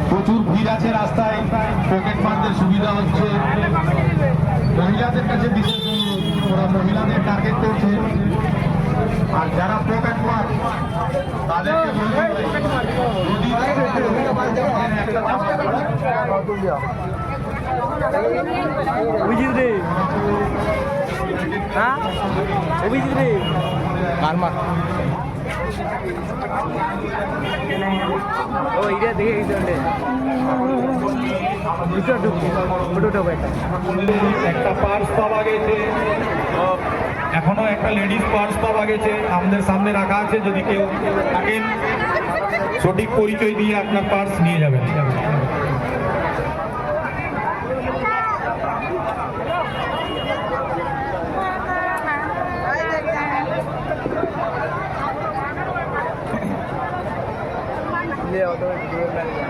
প্রচুর ভিড় আছে রাস্তায়, পকেট মারদের সুবিধা হচ্ছে। মহিলাদের কাছে বিশেষ অনুরোধ, ওরা মহিলাদের টার্গেট করছে। আর যারা পকেট মার তাদেরকে বলতে অভিজিৎ রে, হ্যাঁ অভিজিৎ রে মারমার ও ইরা দেখে গেছে একটা পার্স পাওয়া গেছে, এখনো একটা লেডিস পার্স পাওয়া গেছে, আমাদের সামনে রাখা আছে। যদি কেউ থাকেন সঠিক পরিচয় দিয়ে আপনার পার্স নিয়ে যাবেন। ले आओ तो